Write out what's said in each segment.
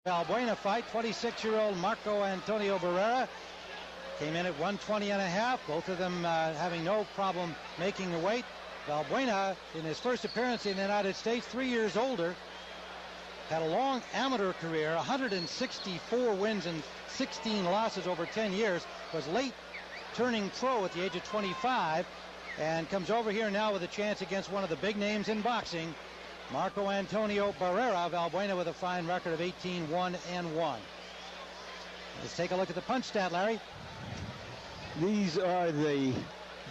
Valbuena fight. 26-year-old Marco Antonio Barrera came in at 120.5. Both of them having no problem making the weight. Valbuena, in his first appearance in the United States, 3 years older, had a long amateur career, 164 wins and 16 losses over 10 years, was late turning pro at the age of 25, and comes over here now with a chance against one of the big names in boxing, Marco Antonio Barrera. Valbuena with a fine record of 18-1-1. Let's take a look at the punch stat, Larry. These are the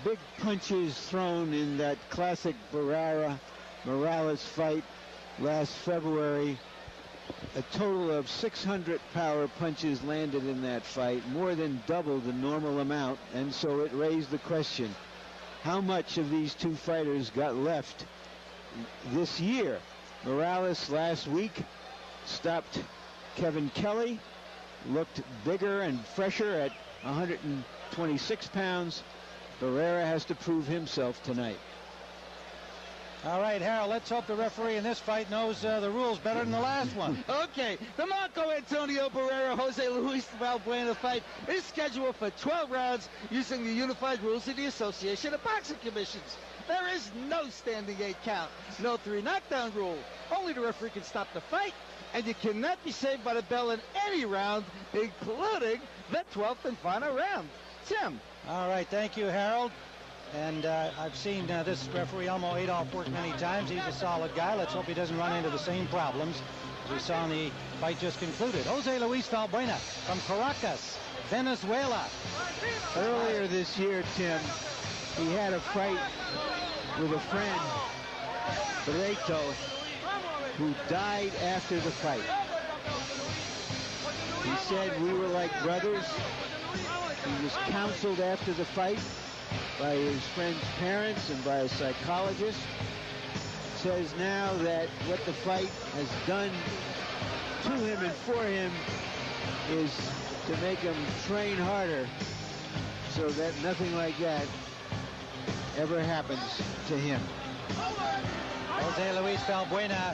big punches thrown in that classic Barrera-Morales fight last February. A total of 600 power punches landed in that fight, more than double the normal amount, and so it raised the question, how much of these two fighters got left this year? Morales last week stopped Kevin Kelly, looked bigger and fresher at 126 pounds. Barrera has to prove himself tonight. All right, Harold, let's hope the referee in this fight knows the rules better than the last one. Okay, the Marco Antonio Barrera Jose Luis Valbuena fight is scheduled for 12 rounds using the unified rules of the Association of Boxing Commissions. There is no standing 8 count, no 3 knockdown rule. Only the referee can stop the fight, and you cannot be saved by the bell in any round, including the 12th and final round. Tim. All right, thank you, Harold. And I've seen this referee, Elmo Adolph, work many times. He's a solid guy. Let's hope he doesn't run into the same problems as we saw in the fight just concluded. Jose Luis Valbuena from Caracas, Venezuela. Earlier this year, Tim, he had a fight with a friend, Barrera, who died after the fight. He said we were like brothers. He was counseled after the fight by his friend's parents and by a psychologist. Says now that what the fight has done to him and for him is to make him train harder so that nothing like that ever happens to him. Jose Luis Valbuena,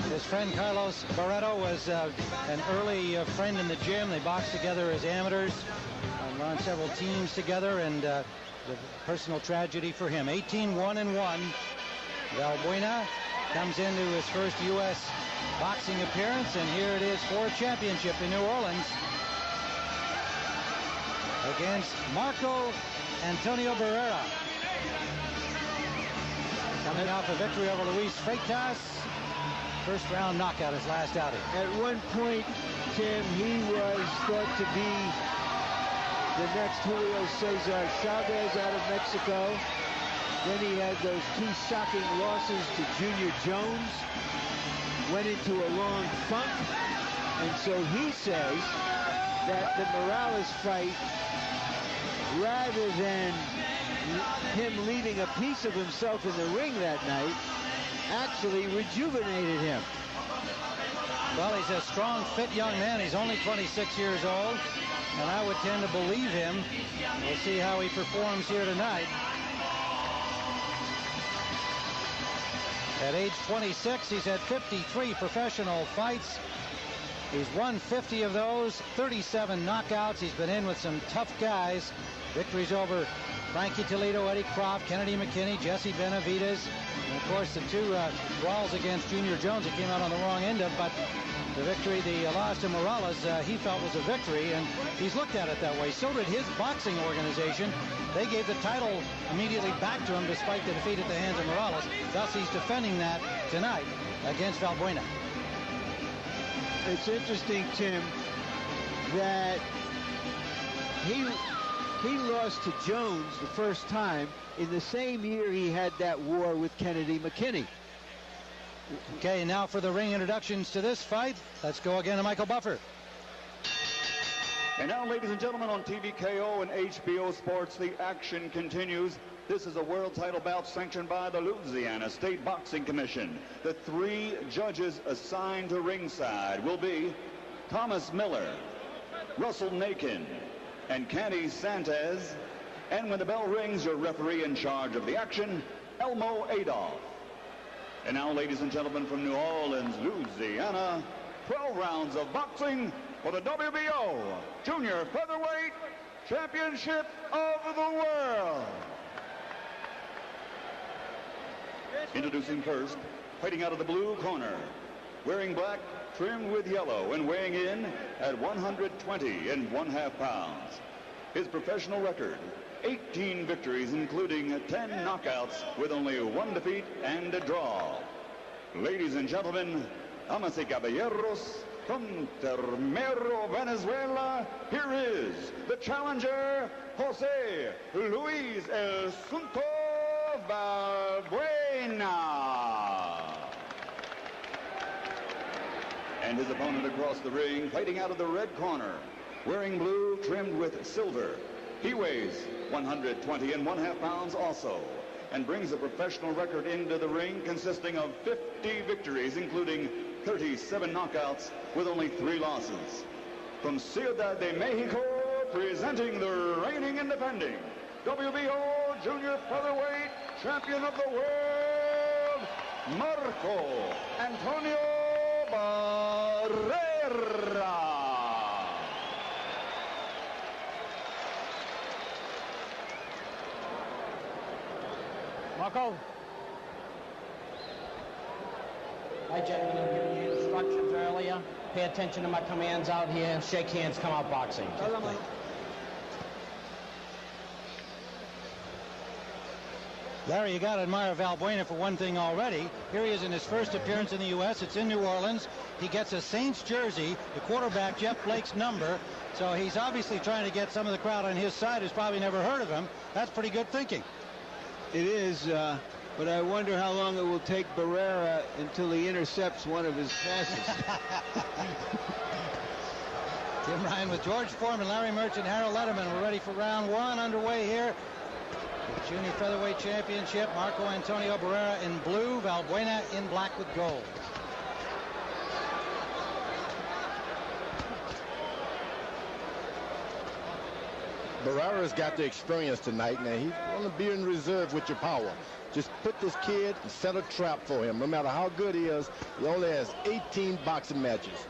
his friend Carlos Barrera was an early friend in the gym. They boxed together as amateurs, were on several teams together, and the personal tragedy for him. 18-1-1. Valbuena comes into his first U.S. boxing appearance, and here it is for a championship in New Orleans against Marco Antonio Barrera. Coming off a victory over Luis Freitas. First round knockout his last outing. At one point, Tim, he was thought to be the next Julio Cesar Chavez out of Mexico. Then he had those 2 shocking losses to Junior Jones. Went into a long funk. And so he says that the Morales fight, rather than him leaving a piece of himself in the ring that night, actually rejuvenated him. Well, he's a strong, fit young man. He's only 26 years old, and I would tend to believe him. We'll see how he performs here tonight. At age 26, he's had 53 professional fights. He's won 50 of those, 37 knockouts. He's been in with some tough guys. Victories over Frankie Toledo, Eddie Croft, Kennedy McKinney, Jesse Benavidez, and of course the 2 brawls against Junior Jones he came out on the wrong end of, but the victory, the loss to Morales, he felt was a victory, and he's looked at it that way. So did his boxing organization. They gave the title immediately back to him despite the defeat at the hands of Morales. Thus he's defending that tonight against Valbuena. It's interesting, Tim, that he lost to Jones the first time in the same year he had that war with Kennedy McKinney. Okay, now for the ring introductions to this fight. Let's go again to Michael Buffer. And now, ladies and gentlemen, on TVKO and HBO Sports, the action continues. This is a world title bout sanctioned by the Louisiana State Boxing Commission. The 3 judges assigned to ringside will be Thomas Miller, Russell Nakin, and Candy Santos. And when the bell rings, your referee in charge of the action, Elmo Adolph. And now, ladies and gentlemen, from New Orleans, Louisiana, 12 rounds of boxing for the WBO Junior Featherweight Championship of the World. Introducing first, fighting out of the blue corner, wearing black, trimmed with yellow, and weighing in at 120 1/2 pounds. His professional record, 18 victories, including 10 knockouts, with only 1 defeat and a draw. Ladies and gentlemen, damas y caballeros, from Termero, Venezuela, here is the challenger, Jose Luis El Sunto Valbuena. And his opponent across the ring, fighting out of the red corner, wearing blue, trimmed with silver. He weighs 120 1/2 pounds also, and brings a professional record into the ring consisting of 50 victories, including 37 knockouts, with only 3 losses. From Ciudad de Mexico, presenting the reigning and defending WBO Junior Featherweight Champion of the World, Marco Antonio Barrera. Marco. Hi, gentlemen. I'm giving you instructions earlier. Pay attention to my commands out here. Shake hands, come out boxing. Larry, you got to admire Valbuena for one thing already. Here he is in his first appearance in the U.S. It's in New Orleans. He gets a Saints jersey, the quarterback Jeff Blake's number. So he's obviously trying to get some of the crowd on his side who's probably never heard of him. That's pretty good thinking. It is, but I wonder how long it will take Barrera until he intercepts one of his passes. Tim Ryan with George Foreman, Larry Merchant, Harold Letterman. We're ready for round 1 underway here. The Junior Featherweight Championship, Marco Antonio Barrera in blue, Valbuena in black with gold. Barrera's got the experience tonight. Now, he's going to be in reserve with your power. Just put this kid and set a trap for him. No matter how good he is, he only has 18 boxing matches.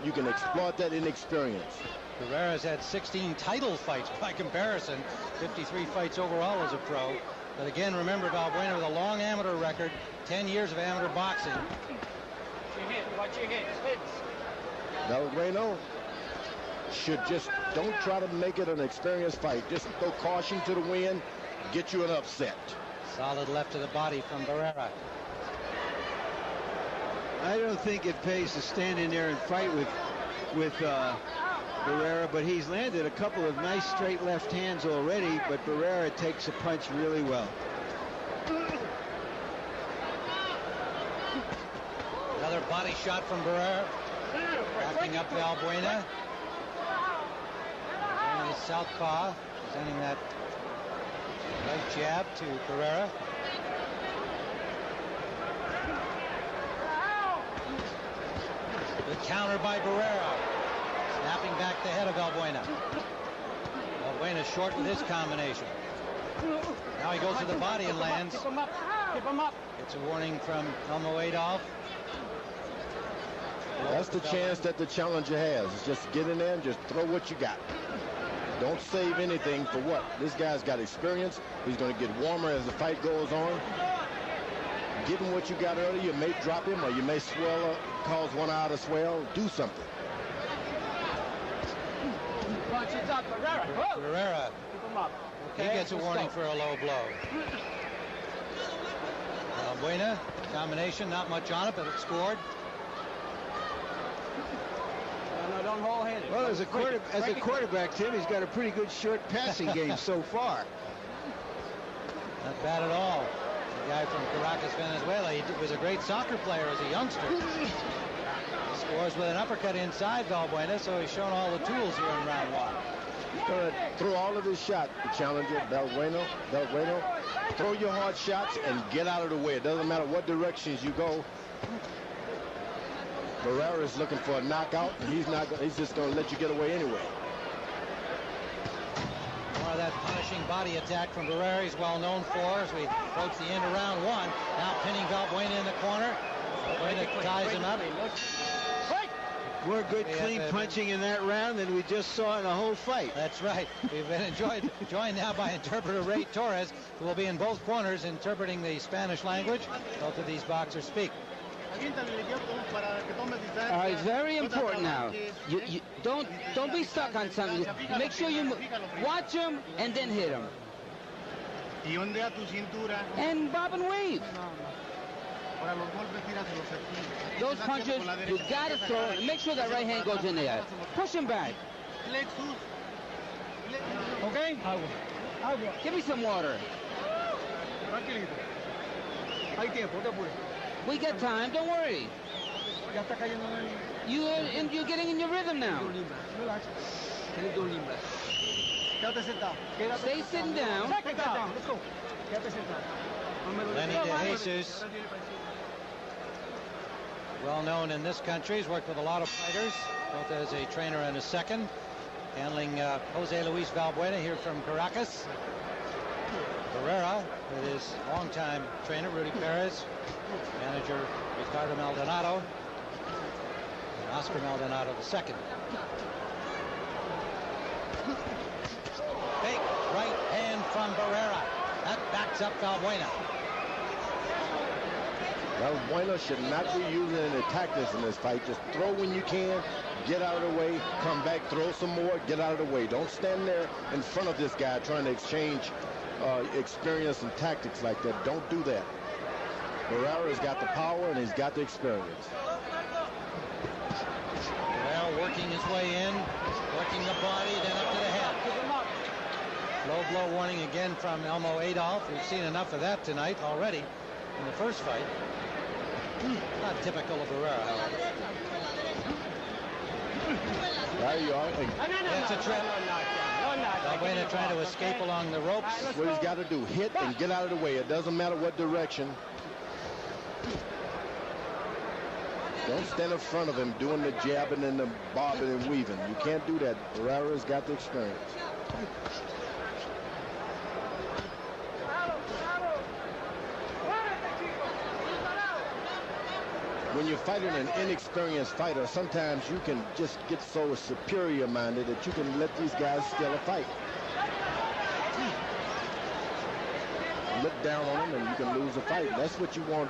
You can exploit that inexperience. Barrera's had 16 title fights by comparison, 53 fights overall as a pro. But again, remember Valbuena with a long amateur record, 10 years of amateur boxing. Watch your hands. Valbuena should just don't try to make it an experienced fight. Just throw caution to the wind, get you an upset. Solid left to the body from Barrera. I don't think it pays to stand in there and fight with Barrera, but he's landed a couple of nice straight left hands already, but Barrera takes a punch really well. Another body shot from Barrera. Backing up Valbuena. And the southpaw, presenting that right jab to Barrera. Good counter by Barrera. Snapping back the head of Valbuena. Valbuena short with his combination. Now he goes to the body and lands. Keep him up. Keep him up. Gets a warning from Elmo Adolph. That's the chance that the challenger has. Is just get in there and just throw what you got. Don't save anything for what? This guy's got experience. He's going to get warmer as the fight goes on. Give him what you got earlier. You may drop him, or you may swell up, cause one eye to swell. Do something. Barrera. Keep him up. He gets a warning for a low blow. Valbuena, combination, not much on it, but it scored. No, don't hold hands. Well, as a quarterback, Tim, he's got a pretty good short passing game so far. Not bad at all. The guy from Caracas, Venezuela, he was a great soccer player as a youngster. He scores with an uppercut inside Valbuena, so he's shown all the tools here in round 1. He's going to throw all of his shots, the challenger, Valbuena. Throw your hard shots and get out of the way. It doesn't matter what directions you go. Barrera is looking for a knockout, and he's just going to let you get away anyway. More of that punishing body attack from Barrera he's well known for as we approach the end of round 1. Now pinning Valbuena in the corner. Valbuena ties him up. More good, clean punching in that round than we just saw in the whole fight. That's right. We've been joined now by interpreter Ray Torres, who will be in both corners interpreting the Spanish language. Both of these boxers speak. It's very important now. You don't be stuck on something. Make sure you watch him and then hit him. And bob and weave. Those punches, you gotta throw and make sure that right hand goes in there. Push him back. Okay? Give me some water. We got time, don't worry. You're getting in your rhythm now. Stay sitting down. Lenny De Jesus, well known in this country. He's worked with a lot of fighters, both as a trainer and a second, handling Jose Luis Valbuena here from Caracas. Barrera, with his longtime trainer, Rudy Perez, manager Ricardo Maldonado, and Oscar Maldonado II. Big right hand from Barrera. That backs up Valbuena. Valbuena should not be using any tactics in this fight. Just throw when you can, get out of the way, come back, throw some more, get out of the way. Don't stand there in front of this guy trying to exchange experience and tactics like that. Don't do that. Barrera's got the power and he's got the experience. Barrera working his way in, working the body, then up to the head. Low blow warning again from Elmo Adolph. We've seen enough of that tonight already in the first fight. Not typical of Barrera, however. There you are. It's a trip. Valbuena trying to escape along the ropes. That's what he's got to do. Hit and get out of the way. It doesn't matter what direction. Don't stand in front of him doing the jabbing and the bobbing and weaving. You can't do that. Barrera's got the experience. When you're fighting an inexperienced fighter, sometimes you can just get so superior-minded that you can let these guys steal a fight. Look down on them and you can lose a fight. That's what you want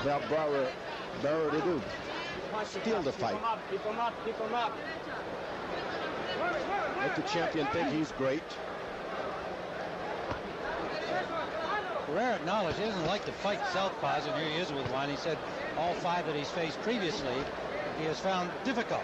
Barrera to do. Steal the fight. Let the champion think he's great. Barrera acknowledged he doesn't like to fight southpaws, and here he is with one. He said all 5 that he's faced previously he has found difficult.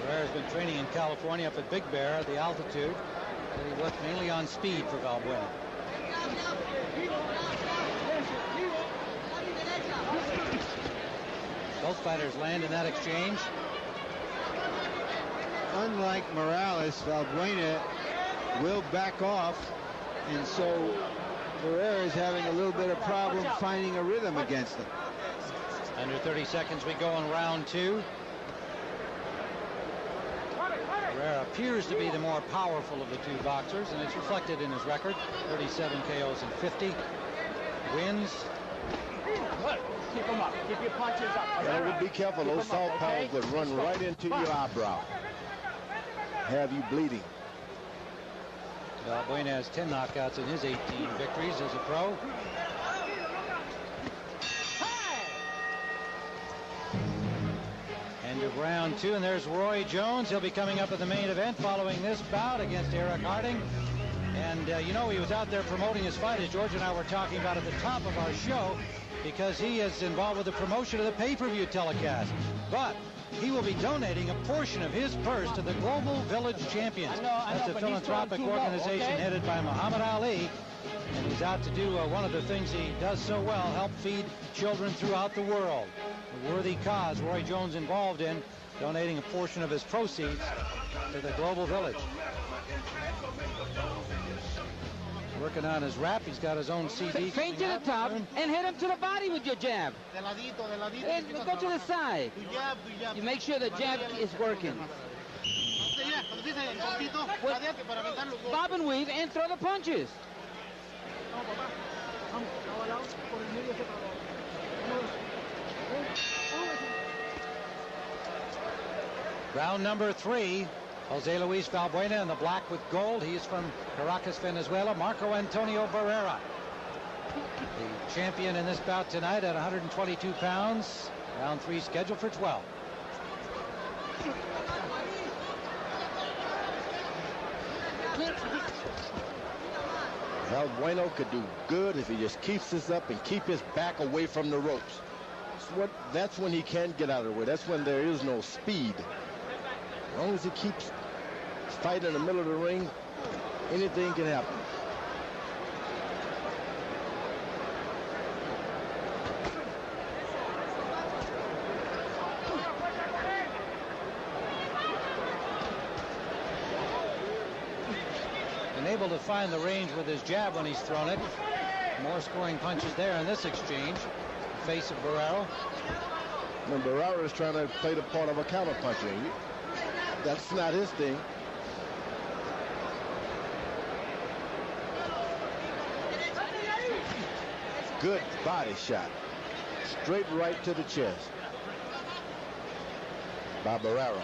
Barrera's been training in California up at Big Bear at the altitude. He worked mainly on speed for Valbuena. Both fighters land in that exchange. Unlike Morales, Valbuena will back off, and so Barrera is having a little bit of problem finding a rhythm against him. Under 30 seconds we go in round 2. Barrera appears to be the more powerful of the 2 boxers, and it's reflected in his record. 37 KOs and 50 wins. Keep them up. Keep your punches up. Well, be careful. Those southpaws that run right into your eyebrow have you bleeding. Valbuena has 10 knockouts in his 18 victories as a pro. End of round 2, and there's Roy Jones. He'll be coming up at the main event following this bout against Eric Harding. And you know, he was out there promoting his fight, as George and I were talking about at the top of our show, because he is involved with the promotion of the pay-per-view telecast. But he will be donating a portion of his purse to the Global Village Champions. That's a philanthropic organization headed by Muhammad Ali. And he's out to do one of the things he does so well, help feed children throughout the world. A worthy cause Roy Jones involved in, donating a portion of his proceeds to the Global Village. Working on his rap. He's got his own CD. Feint to the top and hit him to the body with your jab. Go to the side. You make sure the jab is working. Bob and weave and throw the punches. Round number 3. Jose Luis Valbuena in the black with gold. He is from Caracas, Venezuela. Marco Antonio Barrera, the champion in this bout tonight at 122 pounds. Round 3 scheduled for 12. Valbuena could do good if he just keeps this up and keep his back away from the ropes. That's when he can get out of the way. That's when there is no speed. As long as he keeps fighting in the middle of the ring, anything can happen. Been able to find the range with his jab when he's thrown it. More scoring punches there in this exchange. The face of Barrera. When Barrera is trying to play the part of a counterpuncher. That's not his thing. Good body shot. Straight right to the chest by Barrera.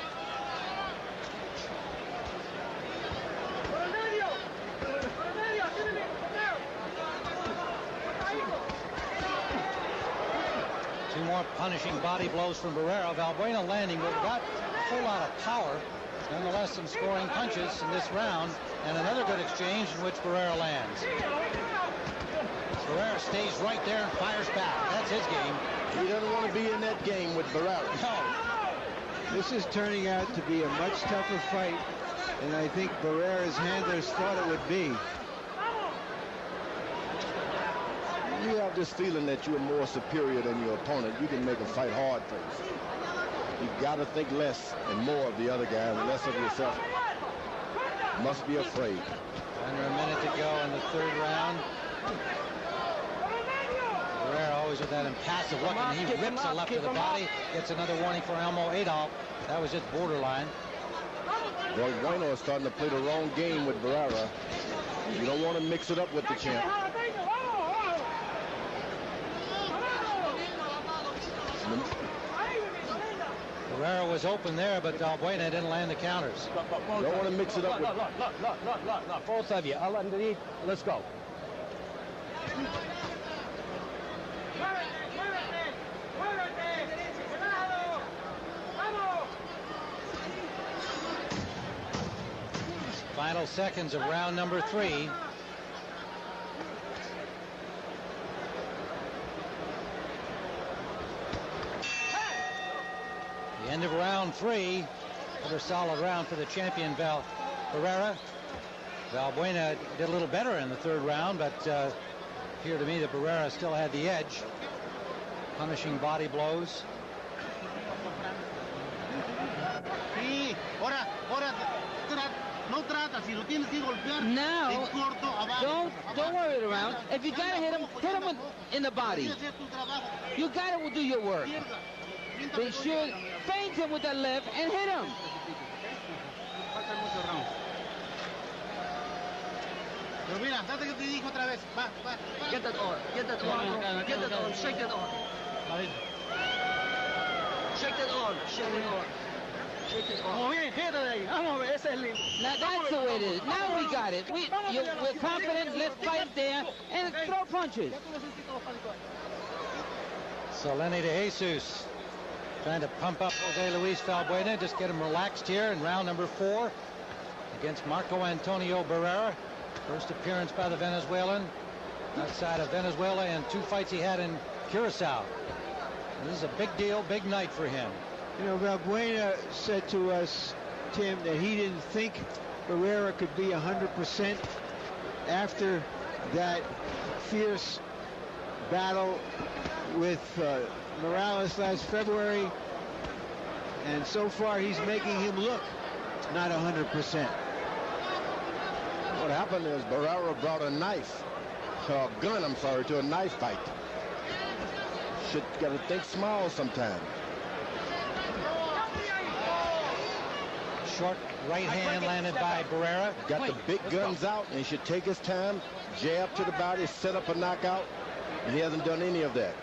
Two more punishing body blows from Barrera. Valbuena landing without a whole lot of power. Nonetheless, some scoring punches in this round, and another good exchange in which Barrera lands. Barrera stays right there and fires back. That's his game. He doesn't want to be in that game with Barrera. No. This is turning out to be a much tougher fight than I think Barrera's handlers thought it would be. You have this feeling that you're more superior than your opponent. You can make a fight hard for you. You've got to think less and more of the other guy and less of yourself. Must be afraid. Under a minute to go in the third round. Barrera always with that impassive look, and he rips a left to the body. Gets another warning for Elmo Adolf. That was just borderline. Valbuena is starting to play the wrong game with Barrera. You don't want to mix it up with the champ. Barrera was open there, but Valbuena didn't land the counters. Don't want to mix it up with... Look. Both of you. I'll underneath. Let's go. Final seconds of round number 3. The end of round 3. Another solid round for the champion, Barrera. Valbuena did a little better in the third round, but appeared to me that Barrera still had the edge. Punishing body blows. Now, don't worry around. If you gotta hit him in the body. You gotta do your work. Be sure, feint him with that left and hit him. Get that on. Get that on. Get that on. Shake that on. Shake that on. Shake it on. Shake it on. Now that's the way it is. Now we got it. We're confident. Let's fight there and throw punches. So Lenny de Jesus trying to pump up Jose Luis Valbuena, just get him relaxed here in round number 4 against Marco Antonio Barrera. First appearance by the Venezuelan outside of Venezuela and 2 fights he had in Curacao. And this is a big deal, big night for him. You know, Valbuena said to us, Tim, that he didn't think Barrera could be 100% after that fierce battle with Morales last February, and so far he's making him look not 100%. What happened is Barrera brought a gun, to a knife fight. Got to think small sometime. Short right hand landed by Barrera. Got the big guns out, and he should take his time, jab to the body, set up a knockout, and he hasn't done any of that.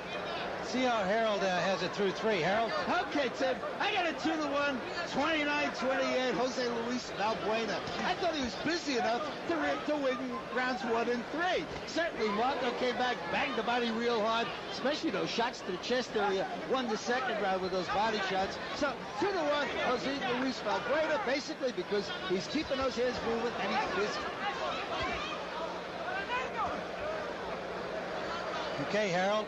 See how Harold has it through 3. Harold? Okay, Tim. I got a 2-1, 29-28, Jose Luis Valbuena. I thought he was busy enough to win rounds 1 and 3. Certainly, Marco came back, banged the body real hard, especially those shots to the chest area. Won the second round with those body shots. So, 2-1, Jose Luis Valbuena, basically because he's keeping those hands moving and he's busy. Okay, Harold.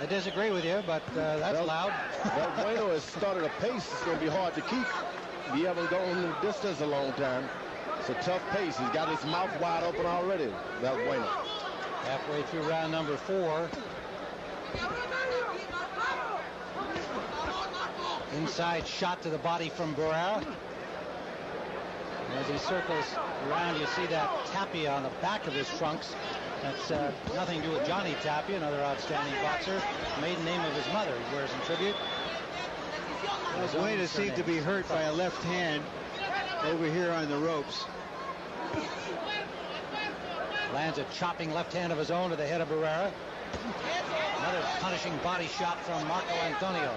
I disagree with you, but that's loud. Valbuena has started a pace. It's going to be hard to keep. He haven't gone the distance a long time. It's a tough pace. He's got his mouth wide open already, Valbuena. Halfway through round number 4. Inside shot to the body from Barrera. As he circles around, you see that Tapia on the back of his trunks. That's nothing to do with Johnny Tapia, another outstanding boxer. Maiden name of his mother he wears in tribute. Valbuena seemed to be hurt by a left hand over here on the ropes. Lands a chopping left hand of his own to the head of Barrera. Another punishing body shot from Marco Antonio.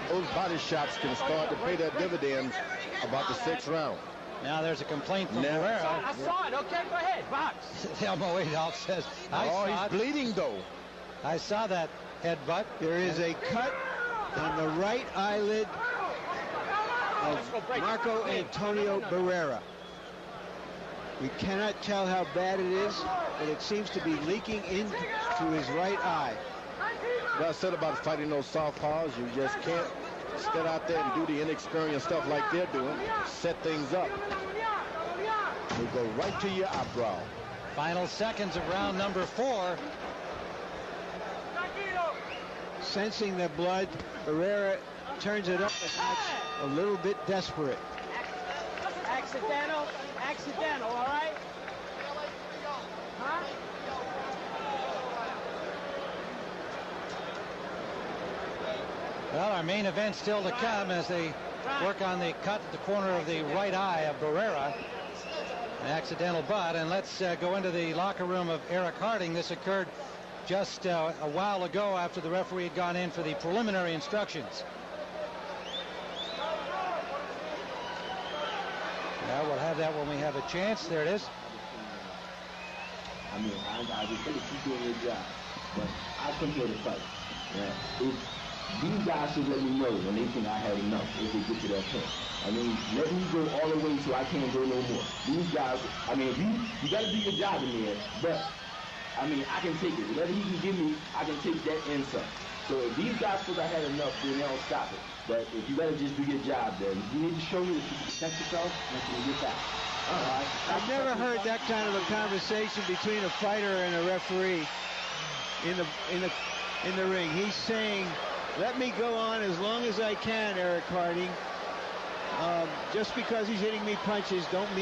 Those body shots can start to pay their dividends about the 6th round. Now there's a complaint from Barrera. I saw it. Okay, go ahead. Box. Elmo Adolph says, he's bleeding, though. I saw that headbutt. There is a cut on the right eyelid of Marco Antonio Barrera. We cannot tell how bad it is, but it seems to be leaking into his right eye. What I said about fighting those southpaws, you just can't stand out there and do the inexperienced stuff like they're doing. Set things up. They go right to your eyebrow. Final seconds of round number 4. Sensing the blood, Barrera turns it up a little bit desperate. Accidental, all right? Huh? Well, our main event still to come as they work on the cut at the corner of the right eye of Barrera. An accidental butt. And let's go into the locker room of Eric Harding. This occurred just a while ago after the referee had gone in for the preliminary instructions. Well, we'll have that when we have a chance. There it is. I mean, I just think you're doing your job, but I come here to fight. Yeah. These guys should let me know when they think I had enough, if they get to that point. I mean, let me go all the way so I can't go no more. These guys, I mean, you got to do your job in there, but, I mean, I can take it. Whatever he can give me, I can take that and some. So if these guys feel I had enough, then they don't stop it. But if you got to just do your job, then you need to show me that you can protect yourself and you can get back. All right. I've never heard that kind of a conversation between a fighter and a referee in the ring. He's saying, let me go on as long as I can, Eric Harding. Just because he's hitting me punches doesn't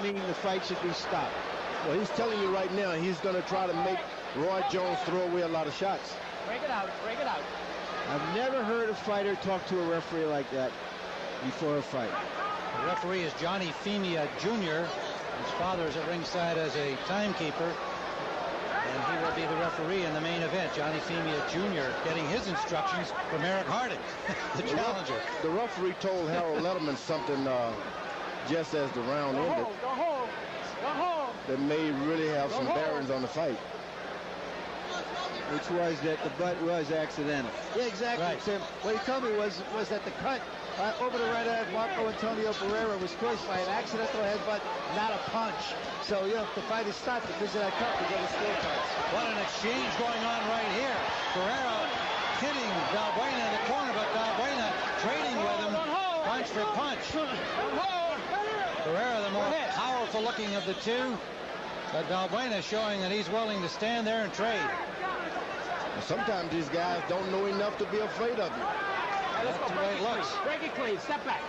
mean the fight should be stopped. Well, he's telling you right now he's going to try to make Roy Jones throw away a lot of shots. Break it out. I've never heard a fighter talk to a referee like that before a fight. The referee is Johnny Femia Jr. His father is at ringside as a timekeeper. And he will be the referee in the main event. Johnny Femia Jr. getting his instructions from Eric Harding, the challenger. The referee told Harold Letterman something just as the round ended that may really have some bearings on the fight. Which was that the butt was accidental. Yeah, exactly, right. Tim. What he told me was that the cut over the right eye of Marco Antonio Barrera was caused by an accidental headbutt, not a punch. So, if the fight is stopped because of that cut, we get a scorecards. What an exchange going on right here. Barrera hitting Valbuena in the corner, but Valbuena trading with him punch for punch. Barrera, the more powerful looking of the two, but Valbuena showing that he's willing to stand there and trade. Sometimes these guys don't know enough to be afraid of you. That's the way it looks. Break it clean. Step back.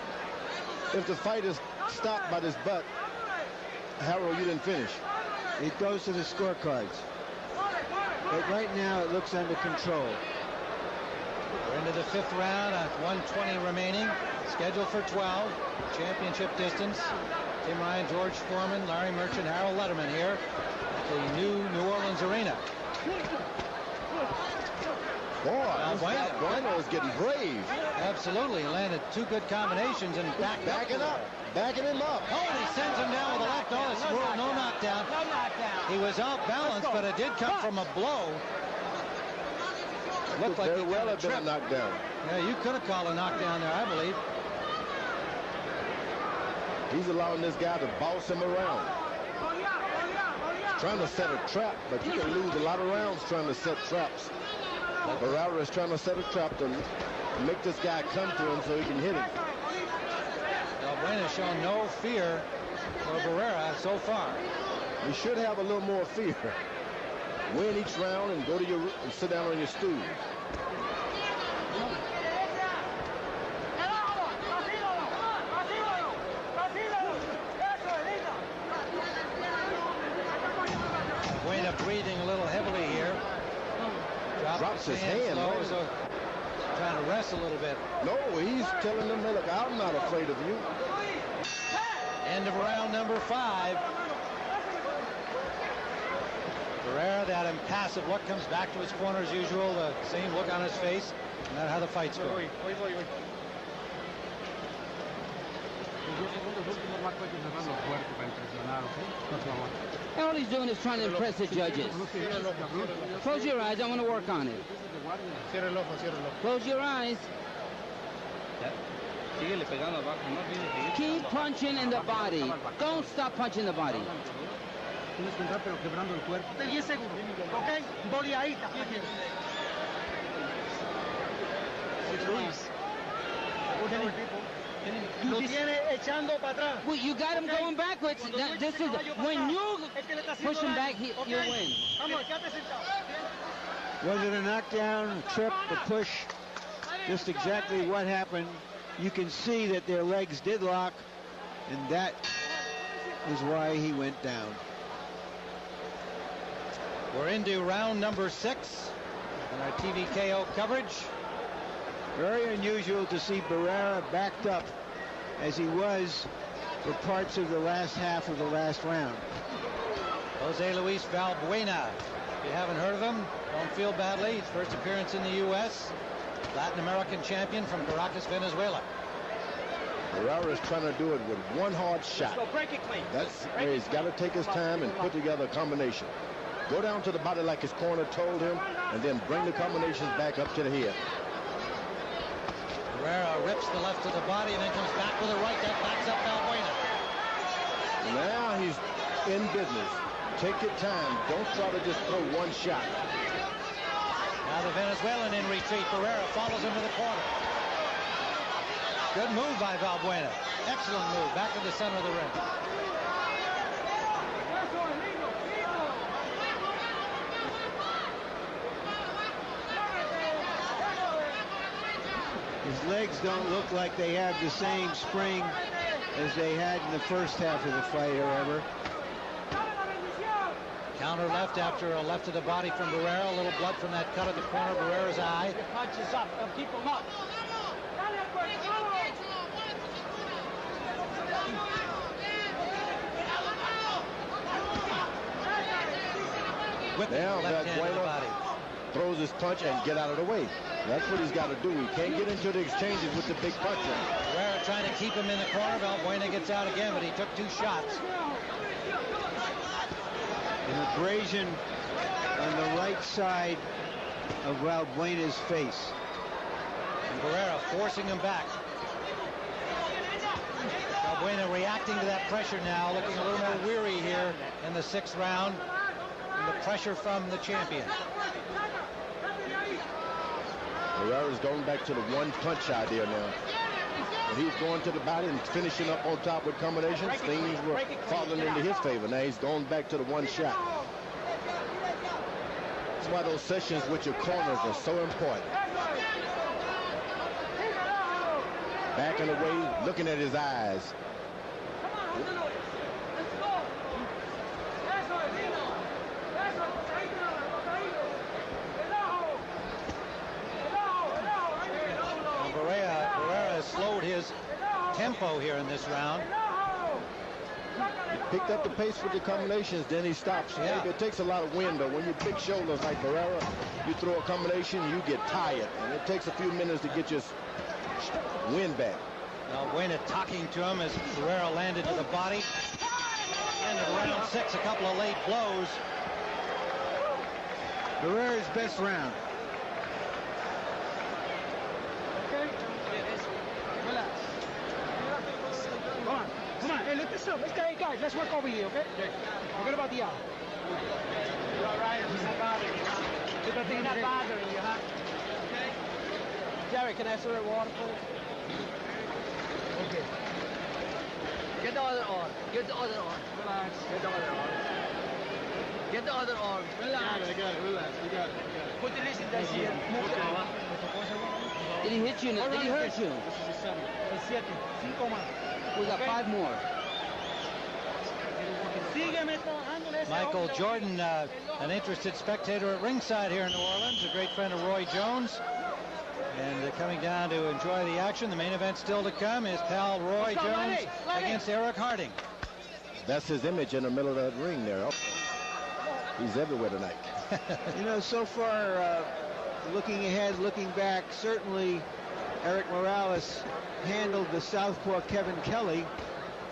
If the fight is stopped by this butt, Harold, you didn't finish. It goes to the scorecards. But right now it looks under control. We're into the 5th round at 1:20 remaining. Scheduled for 12. Championship distance. Tim Ryan, George Foreman, Larry Merchant, Harold Letterman here. the new Orleans Arena. Boy, Valbuena is getting brave. Absolutely. He landed 2 good combinations and backing him up. Oh, and he sends him down with a left. Oh, it's ruled no knockdown. No knockdown. He was off balance, but it did come from a blow. Looked like very he well have been a knockdown. Yeah, you could have called a knockdown there, I believe. He's allowing this guy to boss him around. He's trying to set a trap, but you can lose a lot of rounds trying to set traps. Barrera is trying to set a trap to make this guy come to him so he can hit him. Valbuena has shown no fear for Barrera so far. You should have a little more fear. Win each round and go to your and sit down on your stool. Valbuena breathing a little heavily here. Drops his hand. Low, so trying to rest a little bit. No, he's telling them, look, I'm not afraid of you. End of round number 5. Barrera, that impassive look, comes back to his corner as usual. The same look on his face. And that's how the fight's going. All he's doing is trying to impress the judges. Close your eyes. I want to work on it. Close your eyes. Keep punching in the body. Don't stop punching the body. Well, you got him going backwards. This is when you push him back, you win. Was it a knockdown, a trip, a push? Just exactly what happened. You can see that their legs did lock, and that is why he went down. We're into round number 6 in our TVKO coverage. Very unusual to see Barrera backed up as he was for parts of the last half of the last round. Jose Luis Valbuena. If you haven't heard of him, don't feel badly. His first appearance in the U.S. Latin American champion from Caracas, Venezuela. Barrera is trying to do it with one hard shot. Break it clean. That's where he's got to take his time and put together a combination. Go down to the body like his corner told him, and then bring the combinations back up to the head. Barrera rips the left to the body and then comes back with a right that backs up Valbuena. Now he's in business. Take your time. Don't try to just throw one shot. Now the Venezuelan in retreat. Barrera follows him to the corner. Good move by Valbuena. Excellent move. Back in the center of the ring. His legs don't look like they have the same spring as they had in the first half of the fight, however. Counter left after a left to the body from Barrera. A little blood from that cut at the corner of Barrera's eye. Punches up. Keep him up. Whip now left hand to the body. Throws his punch and get out of the way. That's what he's got to do. He can't get into the exchanges with the big puncher. Barrera trying to keep him in the corner. Valbuena gets out again, but he took 2 shots. An abrasion on the right side of Valbuena's face. And Barrera forcing him back. Valbuena reacting to that pressure now, looking a little more weary here in the 6th round. And the pressure from the champion. Barrera's going back to the one punch idea now. When he's going to the body and finishing up on top with combinations, things were falling into his favor. Now he's going back to the one shot. That's why those sessions with your corners are so important. Backing away, looking at his eyes. Barrera has slowed his tempo here in this round. Picked up the pace with the combinations, then he stops. Yeah. It takes a lot of wind, but when you big shoulders like Barrera, you throw a combination, you get tired. And it takes a few minutes to get your wind back. Valbuena talking to him as Barrera landed to the body. End of round 6, a couple of late blows. Barrera's best round. Come on, hey, lift this up. Let's go, hey, guys, let's work over here, okay? Forget about the eye. You're all right, it's not bothering you, huh? It's not bothering you, huh? Okay? Jerry, can I have some water, please? Okay. Get the other arm. Get the other arm. Relax. Get the other arm. Get the other arm. Relax. I got it, relax. You got it. Put the list in that here. Move the arm. Did he hit you? Did he hurt you? This is a 7. A 7. 5 más. We got 5 more. Michael Jordan, an interested spectator at ringside here in New Orleans, a great friend of Roy Jones. And coming down to enjoy the action. The main event still to come. His pal Roy Jones against Eric Harding. That's his image in the middle of that ring there. He's everywhere tonight. You know, so far, looking ahead, looking back, certainly Eric Morales handled the southpaw Kevin Kelly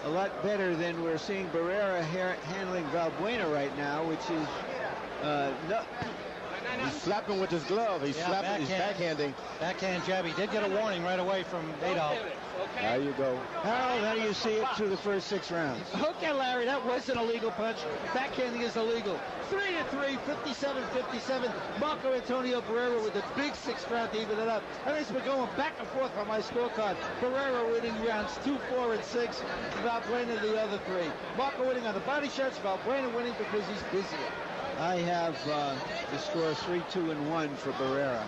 a lot better than we're seeing Barrera handling Valbuena right now, which is He's slapping with his glove. He's slapping. He's backhanding. Backhand jab. He did get a warning right away from Adolf. There you go. Harold, how do you see it through the first 6 rounds? Okay, Larry, that was an illegal punch. Backhanding is illegal. 3-3, 57-57. Marco Antonio Barrera with a big 6th round to even it up. And it's been going back and forth on my scorecard. Barrera winning rounds 2, 4, and 6. Valbuena the other 3. Marco winning on the body shots. Valbuena winning because he's busier. I have the score 3-2-1 for Barrera.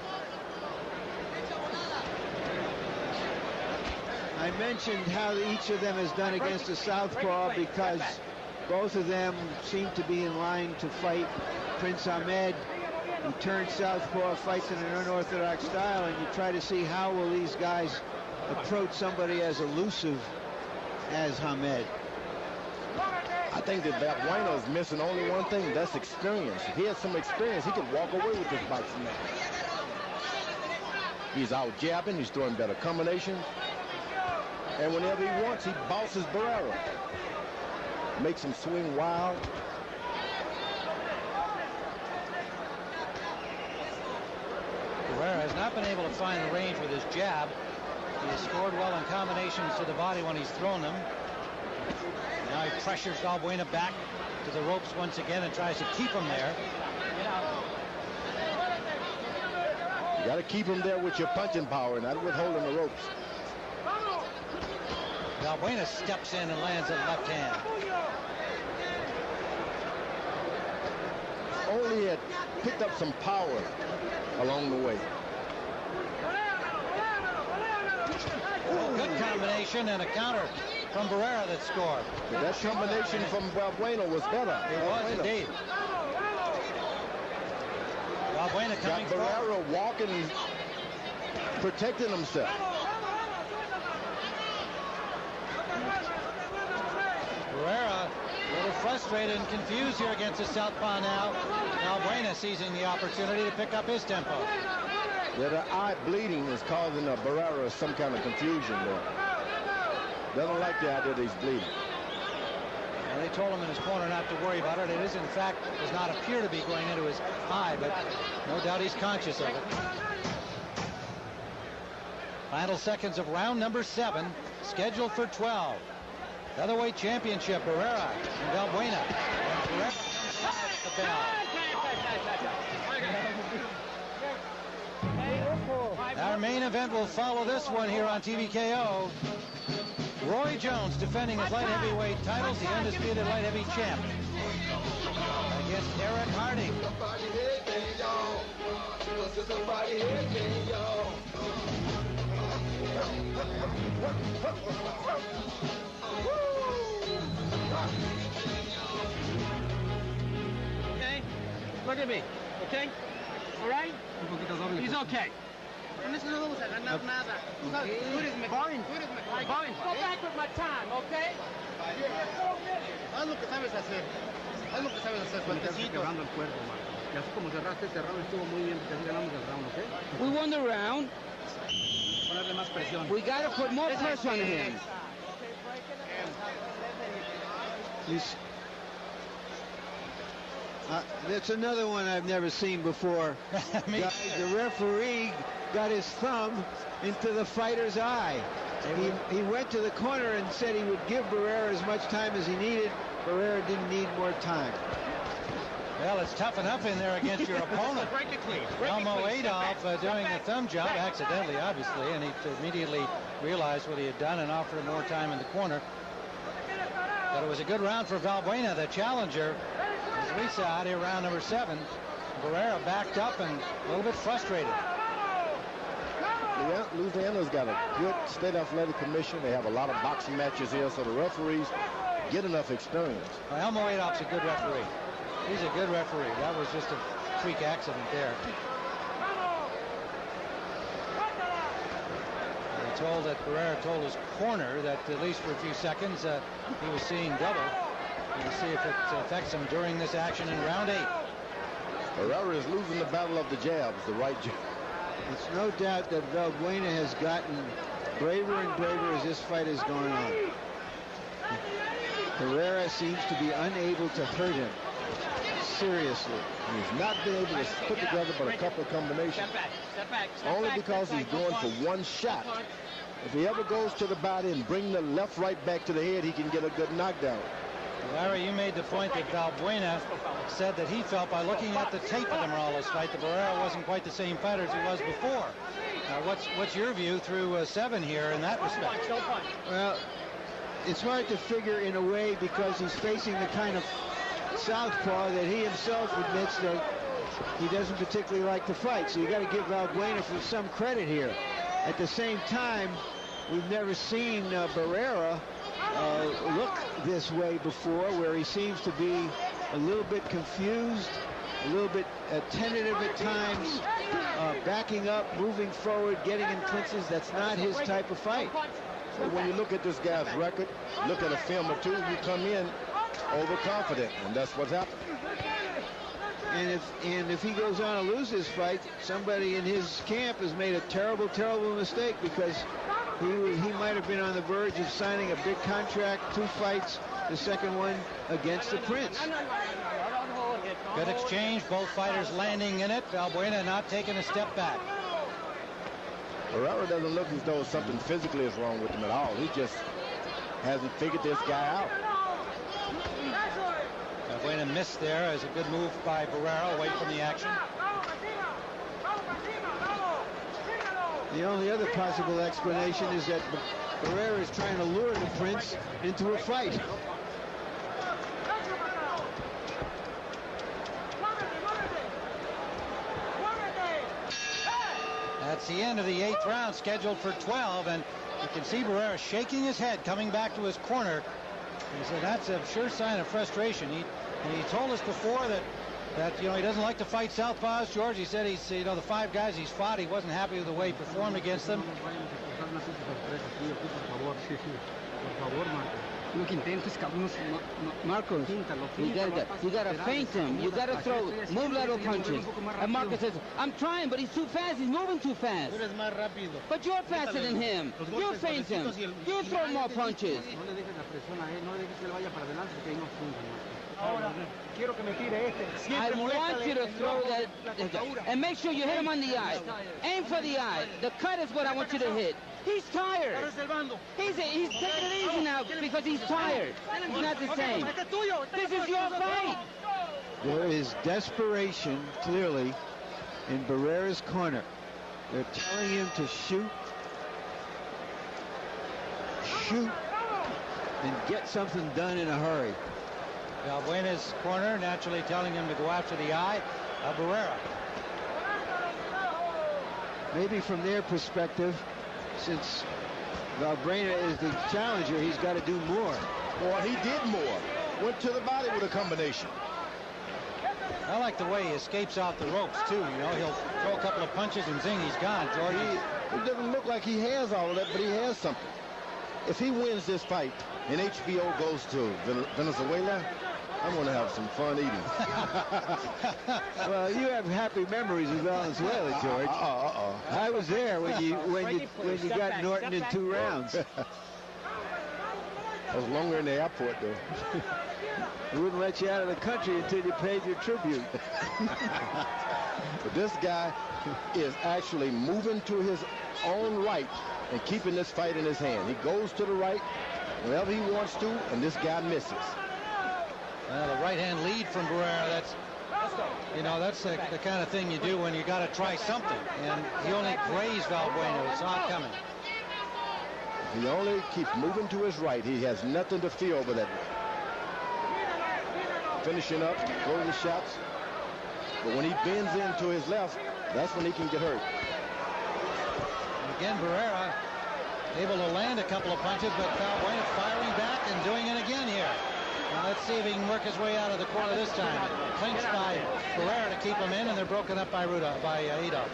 I mentioned how each of them has done against the southpaw because both of them seem to be in line to fight Prince Ahmed, who turned southpaw, fights in an unorthodox style, and you try to see how will these guys approach somebody as elusive as Ahmed. I think that Valbuena is missing only one thing. That's experience. If he has some experience, he could walk away with this boxing match. He's out jabbing. He's throwing better combinations. And whenever he wants, he bosses Barrera. Makes him swing wild. Barrera has not been able to find the range with his jab. He has scored well in combinations to the body when he's thrown them. Now he pressures Valbuena back to the ropes once again and tries to keep him there. You got to keep him there with your punching power, not with holding the ropes. Valbuena steps in and lands a left hand. Only had picked up some power along the way. Good combination and a counter from Barrera that scored. But that combination from Valbuena was better. It was indeed. Valbuena coming got Barrera walking, protecting himself. Barrera a little frustrated and confused here against the southpaw now. Valbuena seizing the opportunity to pick up his tempo. Yeah, the eye bleeding is causing Barrera some kind of confusion there. Doesn't like the idea that he's bleeding. And they told him in his corner not to worry about it. It is, in fact, does not appear to be going into his eye, but no doubt he's conscious of it. Final seconds of round number 7, scheduled for 12. Featherweight championship, Barrera and Valbuena. And Barrera at the bell. Our main event will follow this one here on TVKO. Roy Jones defending his light heavyweight titles, the undisputed light heavy champ, against Eric Harding. Okay? Look at me. Okay? All right? He's okay. Con eso no vamos a ganar nada. Tú sabes, tú eres mejor. Tú eres mejor. Go back with my time, okay? Haz lo que sabes hacer. Haz lo que sabes hacer, fuertecito. Cerrando el cuerpo, Marco. Y así como cerraste este round, estuvo muy bien, porque así ganamos el round, ¿ok? We won the round. Ponerle más presión. We got to put more pressure on him. That's another one I've never seen before. The referee got his thumb into the fighter's eye. He went to the corner and said he would give Barrera as much time as he needed. Barrera didn't need more time. Well, it's tough enough in there against your opponent. Elmo Adolf doing the thumb job, accidentally, obviously, and he immediately realized what he had done and offered him more time in the corner. But it was a good round for Valbuena, the challenger. As we saw out here, round number 7, Barrera backed up and a little bit frustrated. Louisiana's got a good state athletic commission. They have a lot of boxing matches here, so the referees get enough experience. Well, Elmo Adolf's a good referee. He's a good referee. That was just a freak accident there. Barrera told his corner that at least for a few seconds he was seeing double. We'll see if it affects him during this action in round 8. Barrera is losing the battle of the jabs, the right jab. It's no doubt that Valbuena has gotten braver and braver as this fight is going on. Barrera seems to be unable to hurt him seriously. He's not been able to put together but a couple of combinations. Only because he's going for one shot. If he ever goes to the body and bring the left right back to the head, he can get a good knockdown. Larry, you made the point that Valbuena said that he felt by looking at the tape of the Morales fight that Barrera wasn't quite the same fighter as he was before. What's your view through 7 here in that respect? Well, it's hard to figure in a way because he's facing the kind of southpaw that he himself admits that he doesn't particularly like to fight. So you got to give Valbuena for some credit here. At the same time, we've never seen Barrera look this way before, where he seems to be a little bit confused, a little bit tentative at times, backing up, moving forward, getting in clinches. That's not his type of fight. So when you look at this guy's record, look at a film or two, you come in overconfident, and that's what's happened. And if he goes on to lose this fight, somebody in his camp has made a terrible, terrible mistake, because he might have been on the verge of signing a big contract, 2 fights, the second one against the Prince. Good exchange, both fighters landing in it. Valbuena not taking a step back. Barrera doesn't look as though something physically is wrong with him at all. He just hasn't figured this guy out. Valbuena missed there as a good move by Barrera away from the action. The only other possible explanation is that Barrera is trying to lure the Prince into a fight. That's the end of the 8th round, scheduled for 12, and you can see Barrera shaking his head, coming back to his corner. He said that's a sure sign of frustration. He told us before that he doesn't like to fight southpaws, George. He said the 5 guys he's fought, he wasn't happy with the way he performed against them. Marcos, you gotta feint him. You gotta move lateral punches. And Marcos says, I'm trying, but he's too fast. He's moving too fast. But you're faster than him. You feint him. You throw more punches. I want you to throw that, and make sure you hit him on the eye. Aim for the eye. The cut is what I want you to hit. He's tired. He's taking it easy now because he's tired. He's not the same. This is your fight. There is desperation, clearly, in Barrera's corner. They're telling him to shoot, and get something done in a hurry. Valbuena's corner naturally telling him to go after the eye of Barrera. Maybe from their perspective, since Valbuena is the challenger, he's got to do more. Well, he did more. Went to the body with a combination. I like the way he escapes off the ropes, too. You know, he'll throw a couple of punches and zing, he's gone, George. It doesn't look like he has all of that, but he has something. If he wins this fight and HBO goes to Venezuela, I'm going to have some fun eating. Well, you have happy memories of Venezuela, George. I was there when you got Norton in 2 rounds. I was longer in the airport, though. They wouldn't let you out of the country until you paid your tribute. But this guy is actually moving to his own right and keeping this fight in his hand. He goes to the right whenever he wants to, and this guy misses. Well, the right-hand lead from Barrera, that's the kind of thing you do when you got to try something. And he only grazed Valbuena. It's not coming. He only keeps moving to his right. He has nothing to fear over that. Finishing up, throwing the shots. But when he bends into his left, that's when he can get hurt. Again, Barrera able to land a couple of punches, but Valbuena firing back and doing it again here. Now let's see if he can work his way out of the corner this time. Clinched by Barrera to keep him in, and they're broken up by Adolf.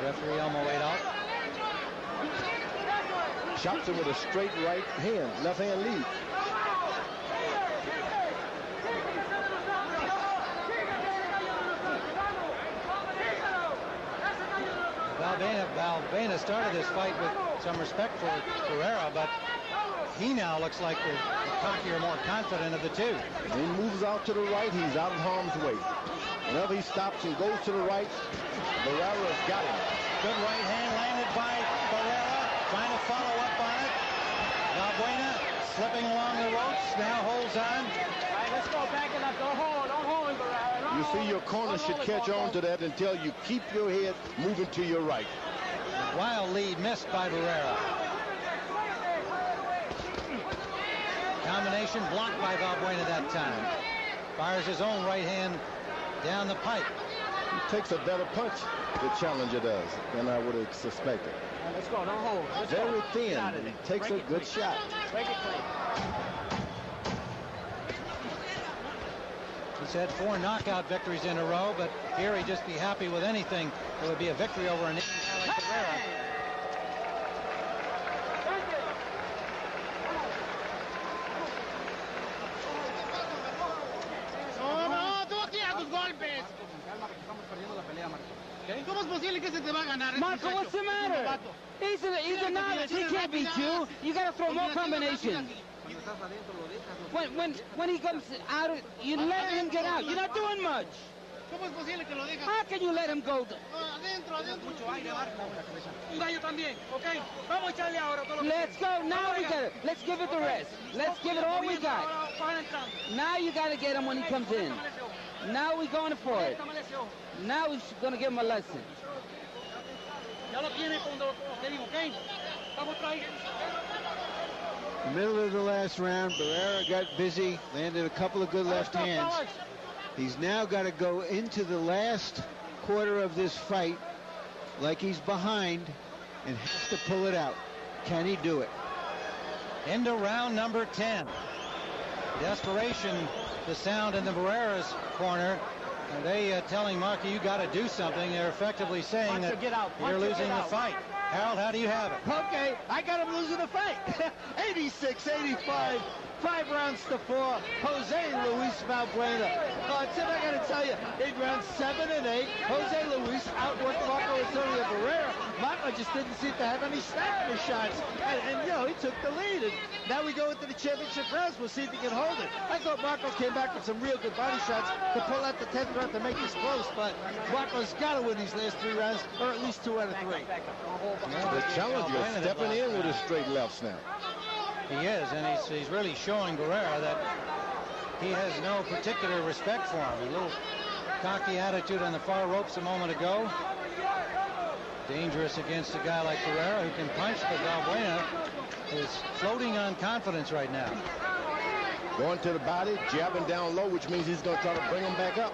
Referee Elmo Adolf. Chops him with a straight right hand, left hand lead. Valbuena started this fight with some respect for Barrera, but he now looks like the cockier, more confident of the two. When he moves out to the right, he's out of harm's way. Whenever he stops and goes to the right, Barrera's got him. Good right hand landed by Barrera, trying to follow up on it. Valbuena slipping along the ropes, now holds on. All right, let's go back it up. Don't hold him, Barrera. You see, your corner should catch on to that until you keep your head moving to your right. Wild lead missed by Barrera. Combination blocked by Valbuena that time. Fires his own right hand down the pipe. He takes a better punch, the challenger does, than I would have suspected. Right, let's go, don't hold. Very thin. He takes a good shot. Break it clean. He's had 4 knockout victories in a row, but here he'd just be happy with anything. It would be a victory over an Indian like Barrera. Marco, what's the matter? He's a novice. He can't beat you. You got to throw more combinations. When he comes out, you let him get out. You're not doing much. How can you let him go? Let's go. Now we got it. Let's give it the rest. Let's give it all we got. Now you got to get him when he comes in. Now we're going for it. Now we're going to give him a lesson. Middle of the last round, Barrera got busy, landed a couple of good left hands. He's now got to go into the last quarter of this fight like he's behind and has to pull it out. Can he do it? Into round number 10. Desperation, the sound in the Barrera's corner. And they telling Marky, you got to do something. They're effectively saying that you're losing the fight. Harold, how do you have it? Okay, I got him losing the fight. 86-85, 5 rounds to 4. Jose Luis Valbuena. Tim, I got to tell you, in rounds 7 and 8, Jose Luis outworked Marco Antonio Barrera. Marco just didn't seem to have any snap in his shots. And, you know, he took the lead. And now we go into the championship rounds. We'll see if he can hold it. I thought Marco came back with some real good body shots to pull out the 10th round to make this close. But Marco's got to win these last 3 rounds, or at least 2 out of 3. The challenger stepping in with his straight lefts now. He is, and he's really showing Barrera that he has no particular respect for him. A little cocky attitude on the far ropes a moment ago. Dangerous against a guy like Barrera who can punch, but Valbuena is floating on confidence right now. Going to the body, jabbing down low, which means he's going to try to bring him back up.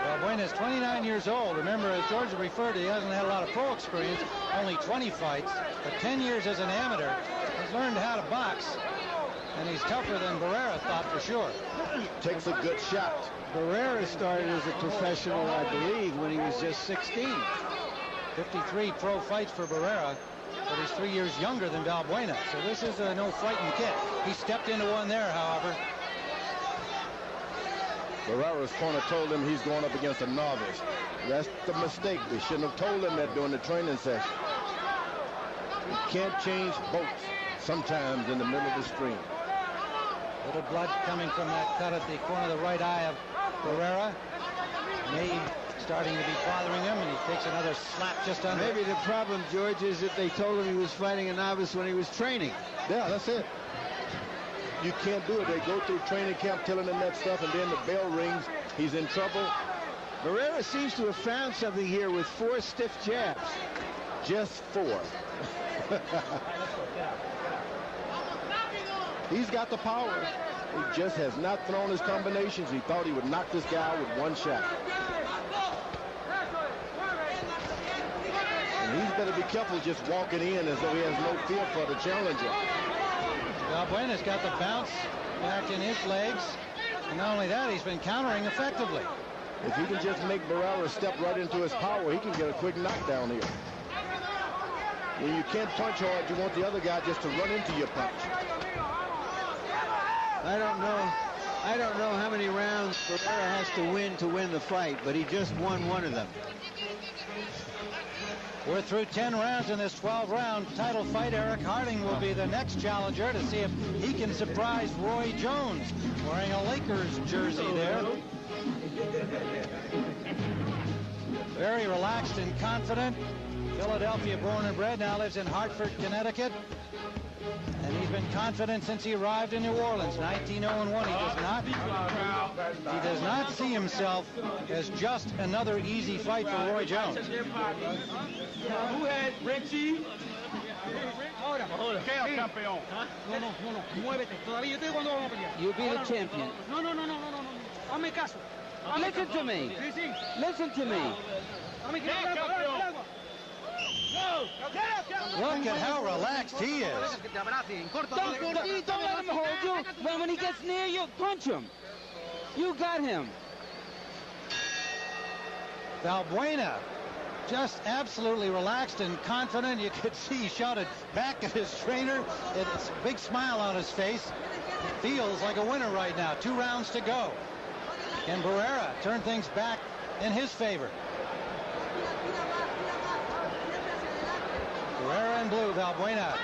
Valbuena is 29 years old. Remember, as George referred to, he hasn't had a lot of pro experience, only 20 fights. but 10 years as an amateur, has learned how to box, and he's tougher than Barrera thought for sure. Takes a good shot. Barrera started as a professional, I believe, when he was just 16. 53 pro fights for Barrera, but he's 3 years younger than Valbuena, so this is no frightened kid. He stepped into one there, however. Barrera's corner told him he's going up against a novice. That's the mistake. They shouldn't have told him that during the training session. You can't change boats sometimes in the middle of the stream. Little blood coming from that cut at the corner of the right eye of Barrera. May starting to be bothering him, and he takes another slap just under. Maybe the problem, George, is that they told him he was fighting a novice when he was training. Yeah, that's it. You can't do it. They go through training camp telling him that stuff, and then the bell rings. He's in trouble. Barrera seems to have found something here with 4 stiff jabs. Just 4. He's got the power. He just has not thrown his combinations. He thought he would knock this guy out with one shot. And he's better be careful just walking in as though he has no fear for the challenger. Valbuena's got the bounce back in his legs. And not only that, he's been countering effectively. If he can just make Barrera step right into his power, he can get a quick knockdown here. When you can't punch hard, you want the other guy just to run into your punch. I don't know how many rounds Barrera has to win the fight, but he just won one of them. We're through 10 rounds in this 12-round title fight. Eric Harding will be the next challenger to see if he can surprise Roy Jones, wearing a Lakers jersey there. Very relaxed and confident. Philadelphia born and bred, now lives in Hartford, Connecticut. And he's been confident since he arrived in New Orleans, 1901. He does not see himself as just another easy fight for Roy Jones. Who had Richie? You'll be the champion. No. Hazme caso. Listen to me. Listen to me. Look at how relaxed he is. Don't let him hold you. When he gets near you, punch him. You got him. Valbuena just absolutely relaxed and confident. You could see he shouted back at his trainer. It's a big smile on his face. He feels like a winner right now. 2 rounds to go. Can Barrera turn things back in his favor? Barrera in blue, Valbuena,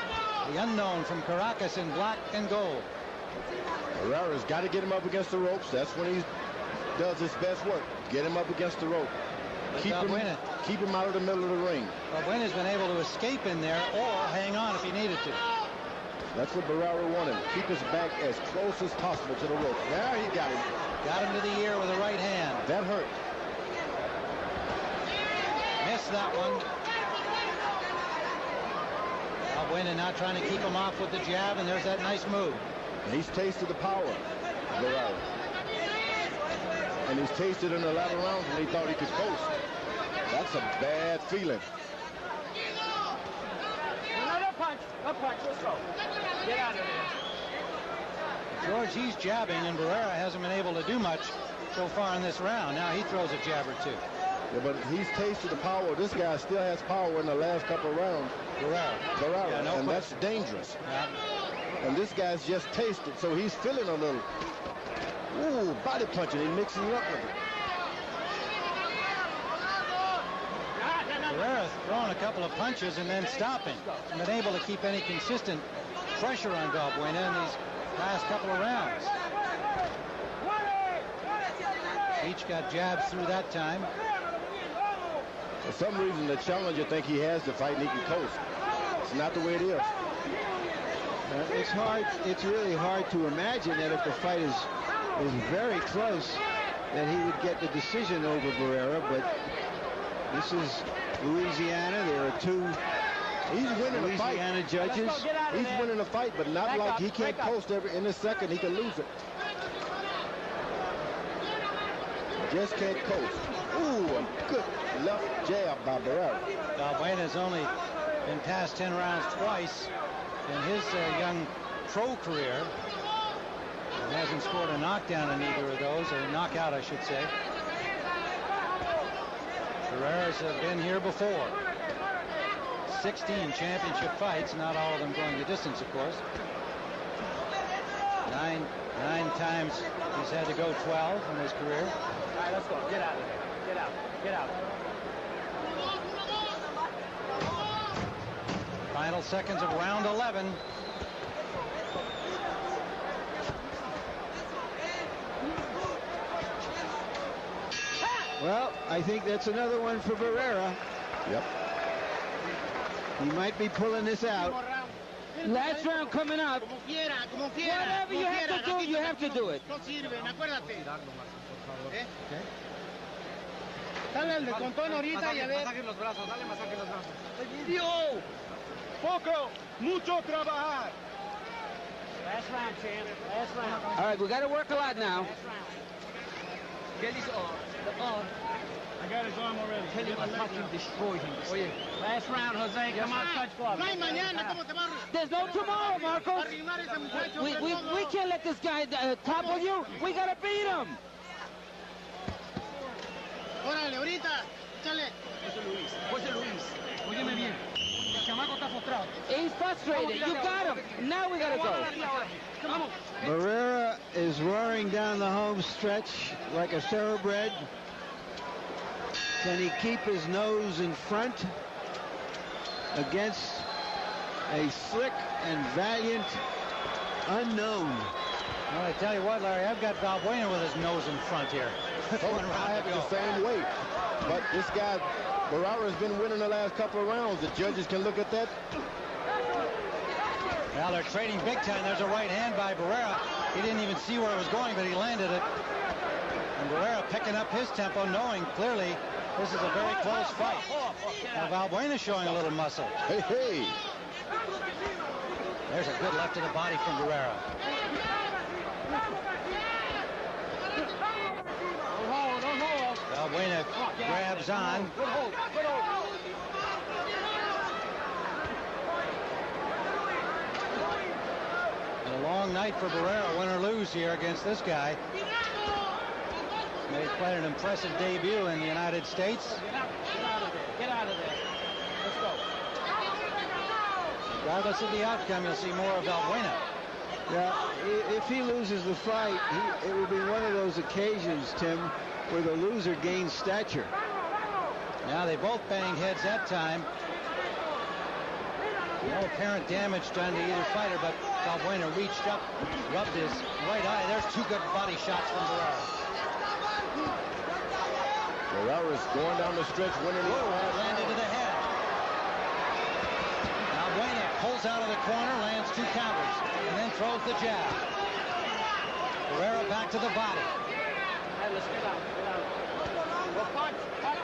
the unknown from Caracas, in black and gold. Barrera's got to get him up against the ropes. That's when he does his best work. Get him up against the rope. Keep him out of the middle of the ring. Valbuena's been able to escape in there or hang on if he needed to. That's what Barrera wanted. Keep his back as close as possible to the rope. There he got him. Got him to the ear with the right hand. That hurt. Missed that one. Valbuena now trying to keep him off with the jab, and there's that nice move. And he's tasted the power, Barrera. And he's tasted in the latter rounds when he thought he could coast. That's a bad feeling. Another punch. A punch. Let's go. Get out of there. George, he's jabbing, and Barrera hasn't been able to do much so far in this round. Now he throws a jab or two. Yeah, but he's tasted the power. This guy still has power in the last couple of rounds. Barrera. Yeah, no and question. That's dangerous. Yeah. And this guy's just tasted, so he's feeling a little. Ooh, body punching. He's mixing it up with it. Barrera throwing a couple of punches and then stopping. And been able to keep any consistent pressure on Valbuena in these last couple of rounds. Each got jabs through that time. For some reason, the challenger think he has the fight and he can coast. It's not the way it is. It's hard. It's really hard to imagine that if the fight is very close, that he would get the decision over Barrera. But this is Louisiana. There are 2 He's winning a fight. Louisiana judges. He's winning a fight, but not like he can't coast in a second. He can lose it. Just can't coast. Ooh, a good left jab by Barrera. Valbuena's only Been past 10 rounds twice in his young pro career. He hasn't scored a knockdown in either of those, or a knockout, I should say. Barrera's been here before. 16 championship fights, not all of them going the distance, of course. Nine times he's had to go 12 in his career. All right, let's go. Get out of there. Get out. Get out. Final seconds of round 11. Well, I think that's another one for Barrera. Yep. He might be pulling this out. Last round coming up. Whatever you have to do, you have to do it. Dale con tono ahorita y a ver. Masaje los brazos, dale masaje los brazos. Poco, mucho trabajar. Last round, champ. Last round. All right, we got to work a lot now. Get his arm. The arm. I got his arm already. Tell him I touch him, destroy him. Oye, last round, Jose. Come on, touch gloves. There's no tomorrow, Marcos. We can't let this guy topple you. We got to beat him. Órale, ahorita. Échale. José Luis. Óyeme bien. El chamaco está frustrado. He's frustrated. You got him. Now we got to go. Barrera is roaring down the home stretch like a thoroughbred. Can he keep his nose in front against a slick and valiant unknown? Well, I tell you what, Larry, I've got Valbuena with his nose in front here. I have it the same way. But this guy, Barrera, has been winning the last couple of rounds. The judges can look at that. Well, they're trading big time. There's a right hand by Barrera. He didn't even see where it was going, but he landed it. And Barrera picking up his tempo, knowing clearly this is a very close fight. Now Valbuena's showing a little muscle. Hey, hey. There's a good left to the body from Barrera. Valbuena grabs on. A long night for Barrera, win or lose here against this guy. Made quite an impressive debut in the United States. Get out of there. Get out of there. Let's go. Regardless of the outcome, you'll see more of Valbuena. Yeah, if he loses the fight, it will be one of those occasions, Tim, where the loser gains stature. Now they both banged heads that time. No apparent damage done to either fighter, but Valbuena reached up, rubbed his right eye. There's two good body shots from Barrera. Barrera's going down the stretch, winning the fight. Landed to the head. Valbuena pulls out of the corner, lands two counters, and then throws the jab. Barrera back to the body. Hey, let's get out. Get out. Go punch. Punch.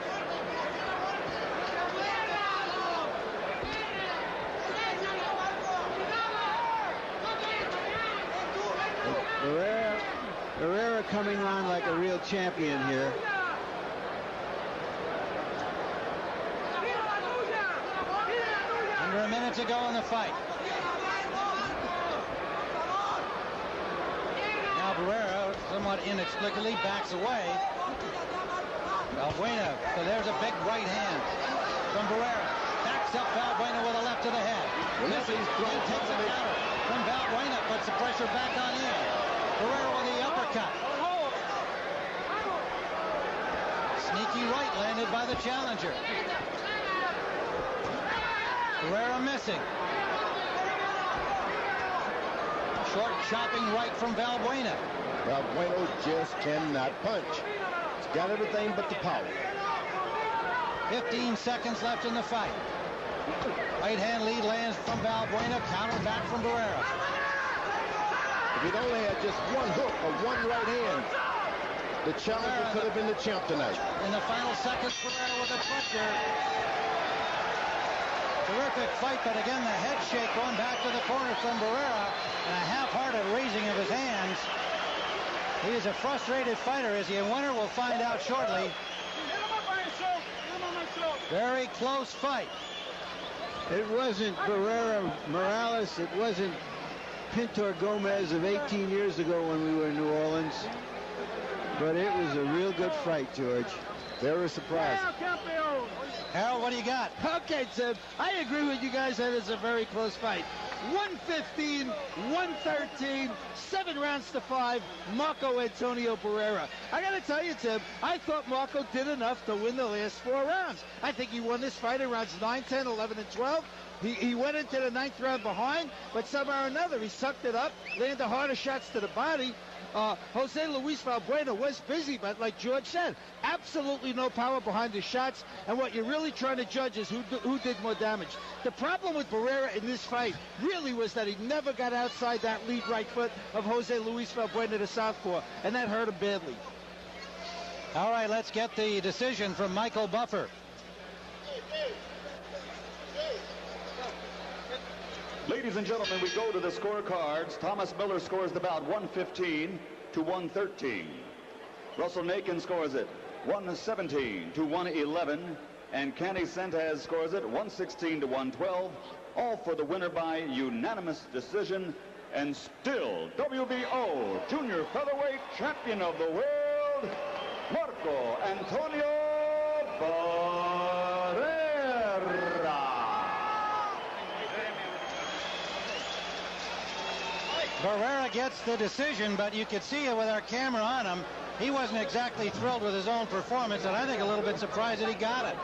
Barrera coming on like a real champion here. Under a minute to go in the fight. Now Barrera, somewhat inexplicably, backs away. Valbuena, so there's a big right hand from Barrera. Backs up Valbuena with a left to the head. Misses, then takes a counter from Valbuena, puts the pressure back on him. Barrera with the uppercut. Sneaky right landed by the challenger. Barrera missing. Short chopping right from Valbuena. Valbuena just cannot punch. He's got everything but the power. 15 seconds left in the fight. Right hand lead lands from Valbuena. Counter back from Barrera. If he'd only had just one hook or one right hand, the challenger could have been the champ tonight. In the final seconds, Barrera with a puncher. Terrific fight, but again, the head shake going back to the corner from Barrera, and a half-hearted raising of his hands. He is a frustrated fighter. Is he a winner? We'll find out shortly. Very close fight. It wasn't Barrera Morales. It wasn't Pintor Gomez of 18 years ago when we were in New Orleans. But it was a real good fight, George. Very surprising. Harold, what do you got? Okay, Tim. I agree with you guys that it's a very close fight. 115, 113, 7 rounds to 5, Marco Antonio Barrera. I got to tell you, Tim, I thought Marco did enough to win the last 4 rounds. I think he won this fight in rounds 9, 10, 11, and 12. He went into the 9th round behind, but somehow or another he sucked it up, landed harder shots to the body. Jose Luis Valbuena was busy, but like George said, absolutely no power behind his shots. And what you're really trying to judge is who did more damage. The problem with Barrera in this fight really was that he never got outside that lead right foot of Jose Luis Valbuena, the southpaw, and that hurt him badly. All right, let's get the decision from Michael Buffer. Ladies and gentlemen, we go to the scorecards. Thomas Miller scores the bout 115 to 113. Russell Nakin scores it 117 to 111. And Kenny Sentez scores it 116 to 112. All for the winner by unanimous decision. And still WBO Junior Featherweight Champion of the World, Marco Antonio Barrera. Barrera gets the decision, but you could see it with our camera on him. He wasn't exactly thrilled with his own performance, and I think a little bit surprised that he got it.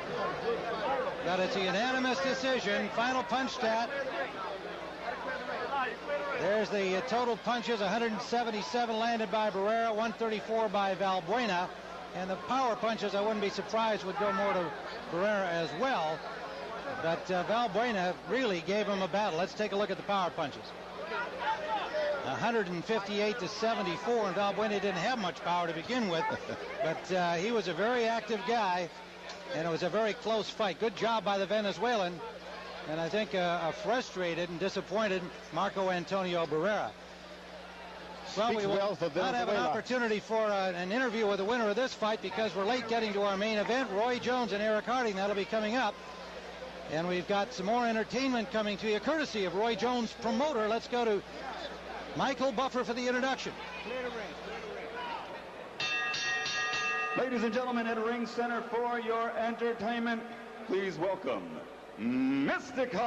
But it's a unanimous decision. Final punch stat. There's the total punches, 177 landed by Barrera, 134 by Valbuena. And the power punches, I wouldn't be surprised, would go more to Barrera as well. But Valbuena really gave him a battle. Let's take a look at the power punches. 158 to 74, and Valbuena didn't have much power to begin with, but he was a very active guy, and it was a very close fight. Good job by the Venezuelan, and I think a frustrated and disappointed Marco Antonio Barrera. Well, we will not have an opportunity for an interview with the winner of this fight because we're late getting to our main event. Roy Jones and Eric Harding, that'll be coming up. And we've got some more entertainment coming to you, courtesy of Roy Jones' promoter. Let's go to Michael Buffer for the introduction. Ladies and gentlemen, at Ring Center for your entertainment, please welcome Mystical.